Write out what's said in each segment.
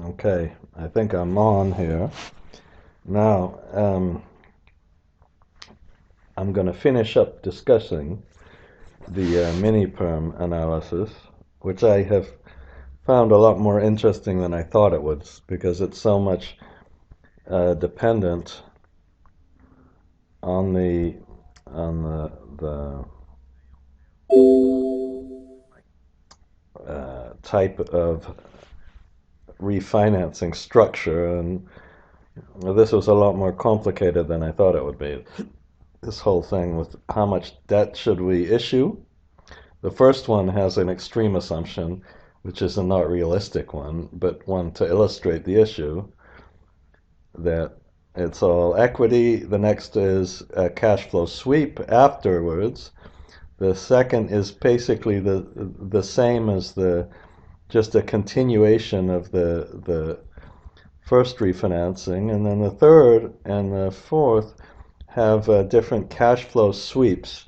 Okay, I think I'm on here. Now, I'm going to finish up discussing the Miniperm analysis, which I have found a lot more interesting than I thought it would, because it's so much dependent on the type of refinancing structure, and this was a lot more complicated than I thought it would be. This whole thing with how much debt should we issue. The first one has an extreme assumption, which is a not realistic one, but one to illustrate the issue, that it's all equity. The next is a cash flow sweep afterwards. The second is basically the same as the just a continuation of the first refinancing, and then the third and the fourth have different cash flow sweeps.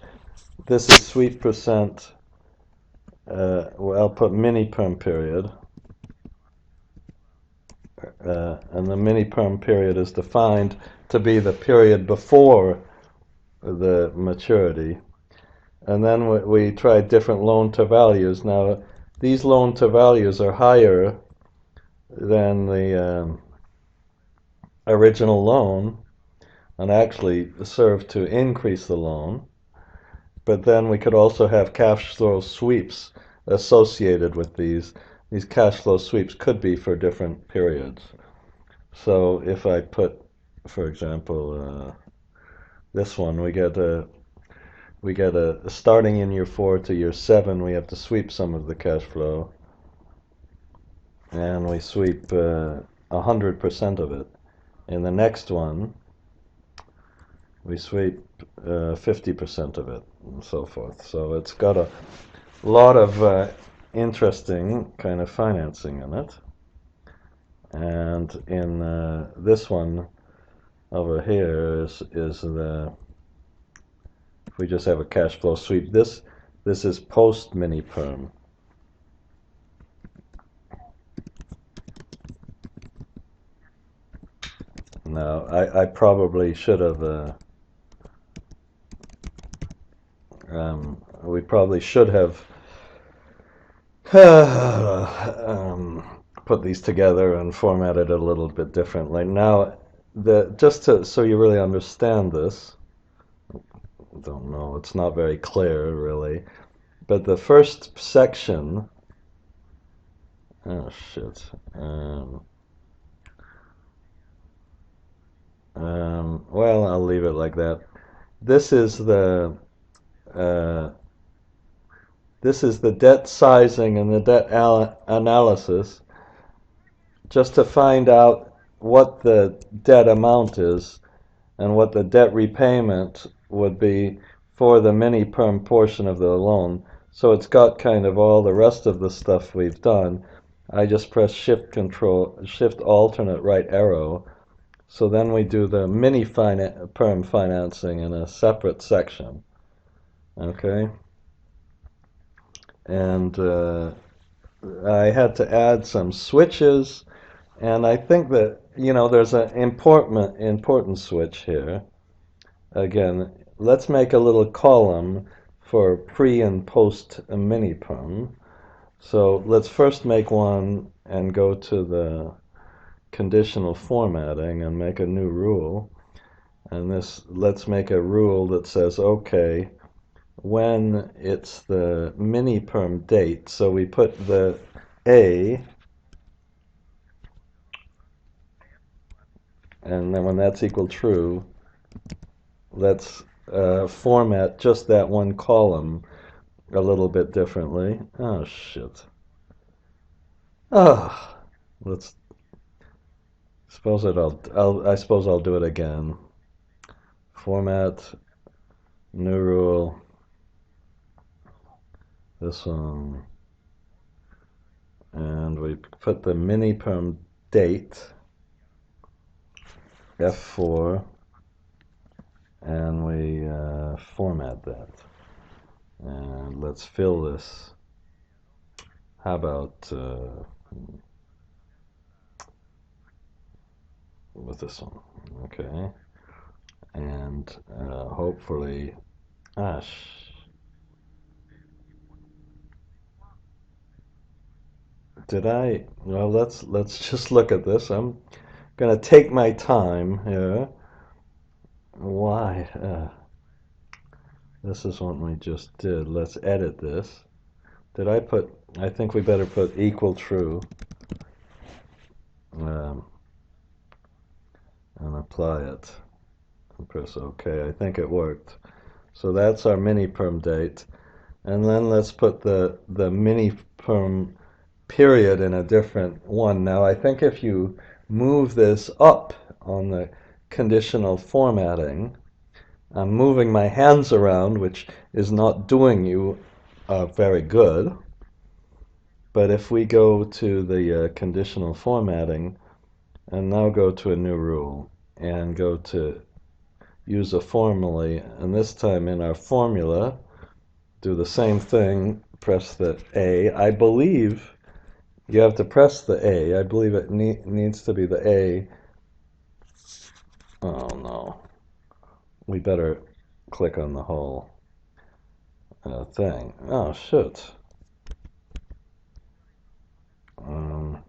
This is sweep percent. Well, I'll put mini perm period, and the mini perm period is defined to be the period before the maturity. And then we tried different loan to values. Now, these loan to values are higher than the original loan and actually serve to increase the loan. But then we could also have cash flow sweeps associated with these. These cash flow sweeps could be for different periods. So if I put, for example, this one, we get a starting in year 4 to year 7, we have to sweep some of the cash flow, and we sweep 100% of it. In the next one, we sweep 50% of it, and so forth. So it's got a lot of interesting kind of financing in it. And in this one over here is the, if we just have a cash flow sweep, this is post mini perm. Now I probably should have we probably should have put these together and formatted it a little bit differently. Now, just so you really understand this, I don't know, it's not very clear really, but the first section, oh shit, well, I'll leave it like that. This is the uh, this is the debt sizing and the debt analysis, just to find out what the debt amount is and what the debt repayment would be for the mini perm portion of the loan. So it's got kind of all the rest of the stuff we've done. I just press shift alternate right arrow. So then we do the mini perm financing in a separate section. Okay. And I had to add some switches, and I think that there's an important switch here. Again, let's make a little column for pre and post mini perm. So let's first make one and go to the conditional formatting and make a new rule. And let's make a rule that says, okay, when it's the mini perm date, so we put the A, and then when that's equal true, let's format just that one column a little bit differently. Oh shit. Oh, let's suppose I suppose I'll do it again. Format, new rule, this one, and we put the mini perm date F4, and we format that. And let's fill this. How about with this one. Okay, and hopefully, did I? Well, let's just look at this. I'm gonna take my time here. Why? This is what we just did. Let's edit this. Did I put? I think we better put equal true um, and apply it. And press OK. I think it worked. So that's our mini perm date. And then let's put the mini perm period in a different one. Now I think if you move this up on the conditional formatting, I'm moving my hands around, which is not doing you very good. But if we go to the conditional formatting and now go to a new rule and go to use a formula, and this time in our formula, do the same thing, press the A. I believe you have to press the A. I believe it needs to be the A. Oh no. We better click on the whole thing. Oh, shit. Um,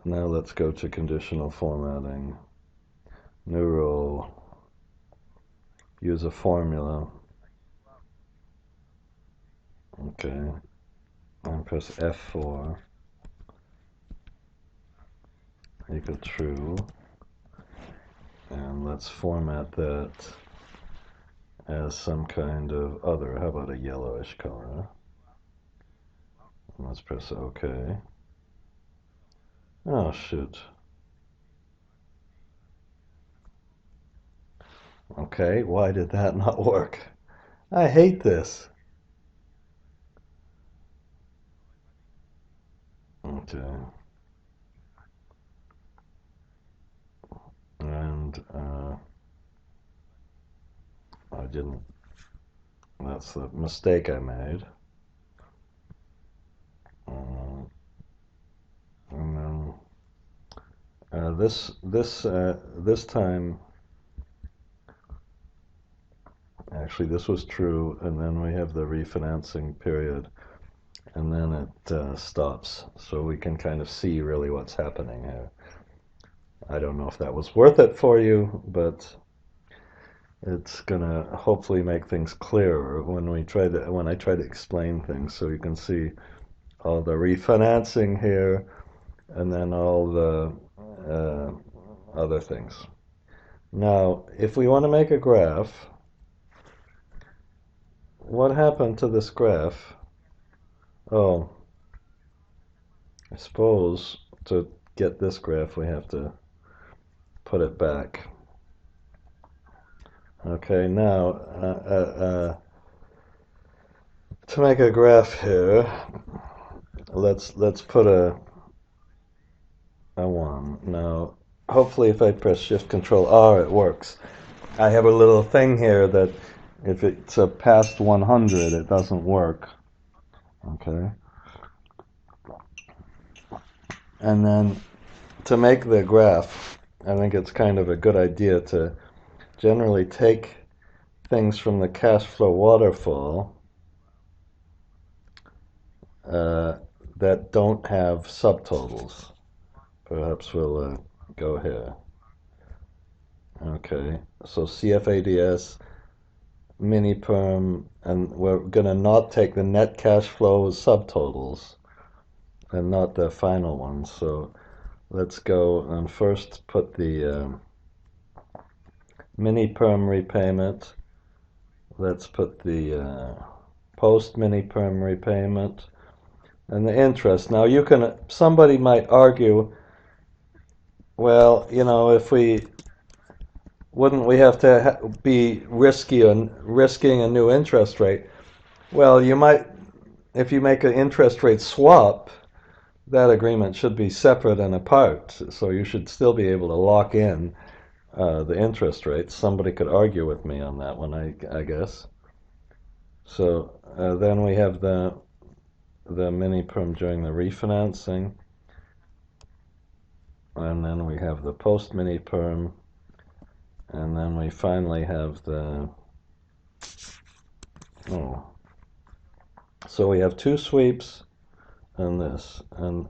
Now let's go to conditional formatting. New rule. Use a formula. Okay. And press F4. Equal true. And let's format that as some kind of other. How about a yellowish color? And let's press OK. Oh, shoot. Okay, why did that not work? I hate this. Okay. And I didn't. That's the mistake I made. And then this time, actually, this was true, and then we have the refinancing period, and then it stops, so we can kind of see really what's happening here. I don't know if that was worth it for you, but it's gonna hopefully make things clearer when I try to explain things, so you can see all the refinancing here, and then all the uh, other things. Now, if we want to make a graph, what happened to this graph? Oh, I suppose to get this graph we have to put it back. Okay, now to make a graph here, let's put a 1. Now, hopefully if I press Shift Control R it works. I have a little thing here that if it's past 100 it doesn't work. Okay. And then to make the graph, I think it's kind of a good idea to generally take things from the cash flow waterfall that don't have subtotals. Perhaps we'll go here. Okay, so CFADS, Miniperm, and we're going to not take the net cash flow subtotals and not the final ones. So let's go and first put the Miniperm repayment. Let's put the post Miniperm repayment and the interest. Now somebody might argue, well, if wouldn't we have to be risking a new interest rate? Well, you might, if you make an interest rate swap, that agreement should be separate and apart. So you should still be able to lock in the interest rates. Somebody could argue with me on that one, I guess. So then we have the mini perm during the refinancing. and then we have the post Miniperm, and then we finally have the, oh, so we have two sweeps and this, and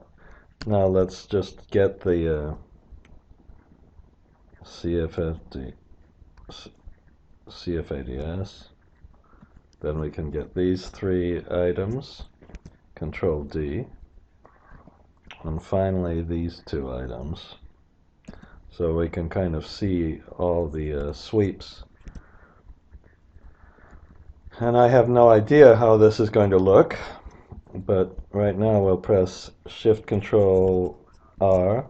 now let's just get the CFADS, then we can get these three items, Control D, and finally these two items. So we can kind of see all the sweeps. And I have no idea how this is going to look, but right now we'll press Shift Control R,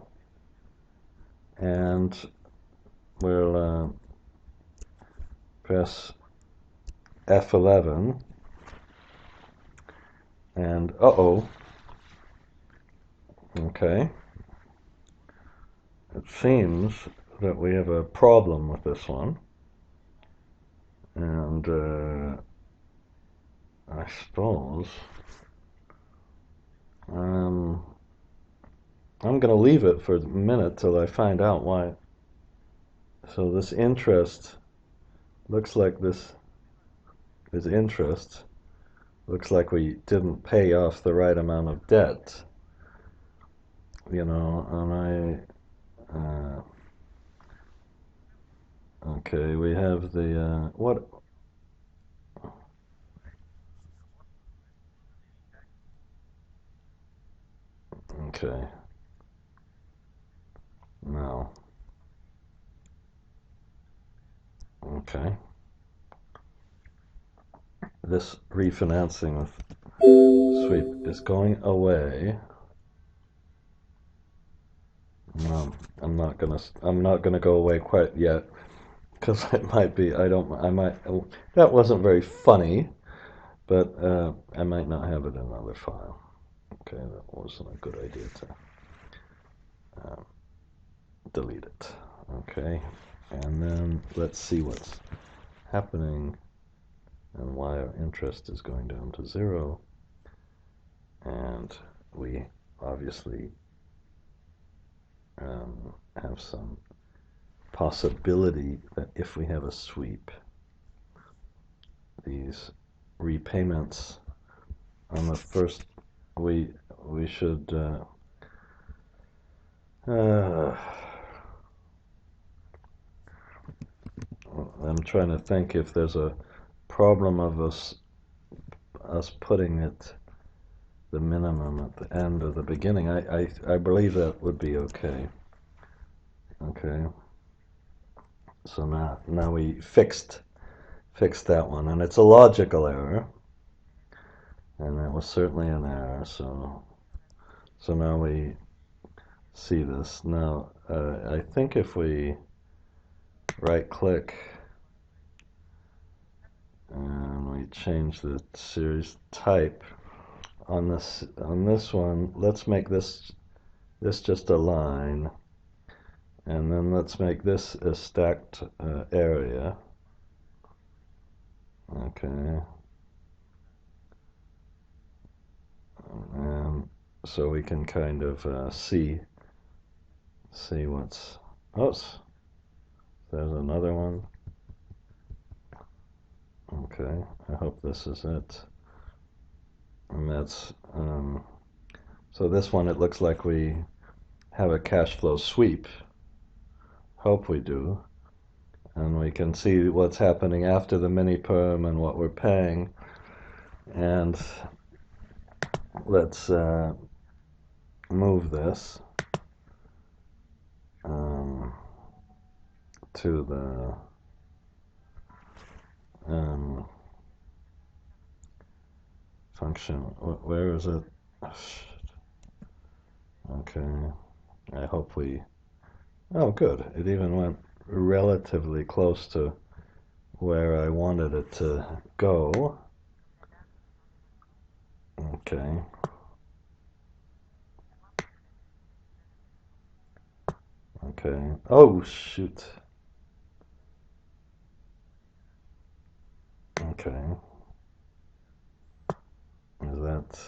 and we'll press F11, and okay. It seems that we have a problem with this one, and I suppose I'm going to leave it for a minute till I find out why. So this interest looks like this is interest. Looks like we didn't pay off the right amount of debt, you know, and okay, we have the, what, okay, no, okay, this refinancing with sweep is going away. No, I'm not gonna go away quite yet, because it might be, that wasn't very funny, but I might not have it in another file. Okay, that wasn't a good idea to delete it. Okay, and then let's see what's happening and why our interest is going down to 0. And we obviously have some possibility that if we have a sweep, these repayments on the first, we should I'm trying to think if there's a problem of us putting it the minimum at the end or the beginning. I believe that would be okay. Okay. So now we fixed that one, and it's a logical error, and that was certainly an error. So now we see this. Now I think if we right click and we change the series type on this one, let's make this just a line, and then let's make this a stacked area. Okay, and so we can kind of see what's, oh, there's another one. Okay, I hope this is it. And that's so this one, it looks like we have a cash flow sweep. Hope we do. And we can see what's happening after the Miniperm and what we're paying. And let's move this to the function. Where is it? Okay, I hope we, oh good, it even went relatively close to where I wanted it to go. Okay. Okay. Oh, shoot. Okay. Is that...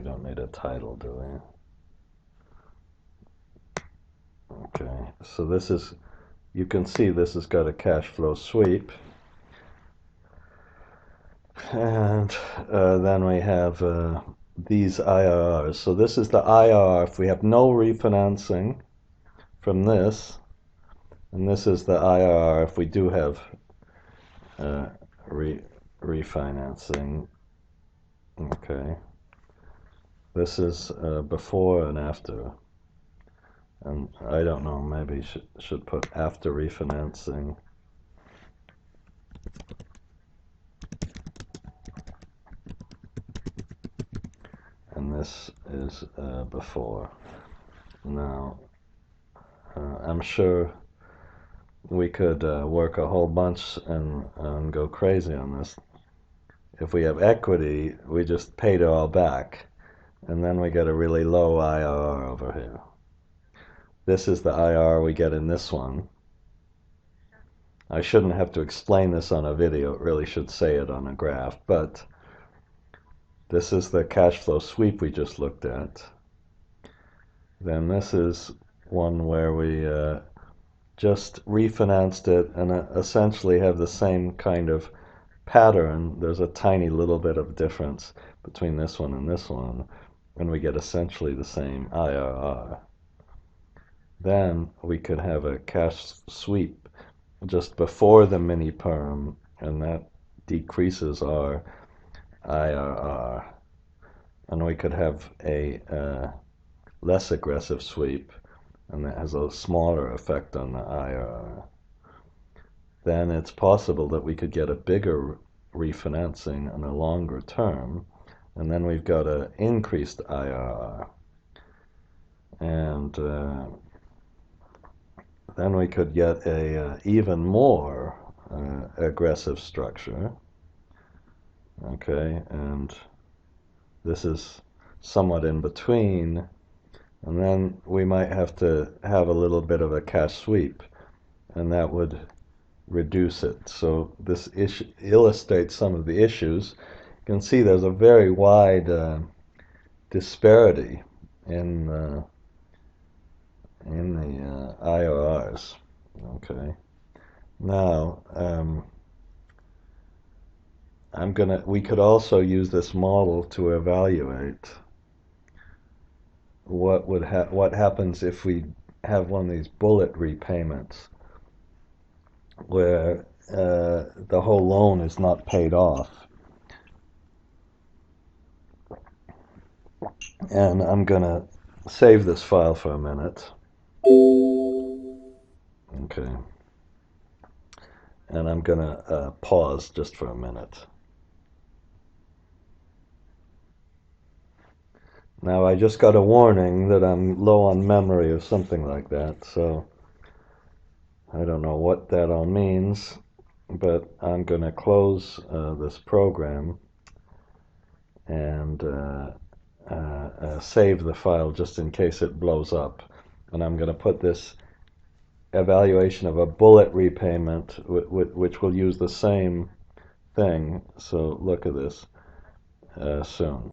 don't need a title, do we? Okay, so this is, you can see this has got a cash flow sweep. And then we have these IRRs. So this is the IRR if we have no refinancing from this, and this is the IRR if we do have uh, refinancing. Okay, this is before and after, and I don't know, maybe should put after refinancing. And this is before. Now, I'm sure we could work a whole bunch and go crazy on this. If we have equity, we just paid it all back, and then we get a really low IRR over here. This is the IRR we get in this one. I shouldn't have to explain this on a video, it really should say it on a graph, but this is the cash flow sweep we just looked at. Then this is one where we just refinanced it and essentially have the same kind of pattern. There's a tiny little bit of difference between this one, and we get essentially the same IRR. Then we could have a cash sweep just before the Miniperm, and that decreases our IRR. And we could have a less aggressive sweep, and that has a smaller effect on the IRR. Then it's possible that we could get a bigger refinancing and a longer term, and then we've got an increased IRR. And then we could get a even more aggressive structure. Okay, and this is somewhat in between, and then we might have to have a little bit of a cash sweep, and that would reduce it. So this issue illustrates some of the issues. You can see there's a very wide disparity in the IRRs. Okay, now we could also use this model to evaluate what happens if we have one of these bullet repayments where the whole loan is not paid off. And I'm gonna save this file for a minute. Okay. And I'm gonna pause just for a minute. Now I just got a warning that I'm low on memory or something like that, so I don't know what that all means, but I'm going to close this program and save the file just in case it blows up. And I'm going to put this evaluation of a bullet repayment, which will use the same thing. So look at this soon.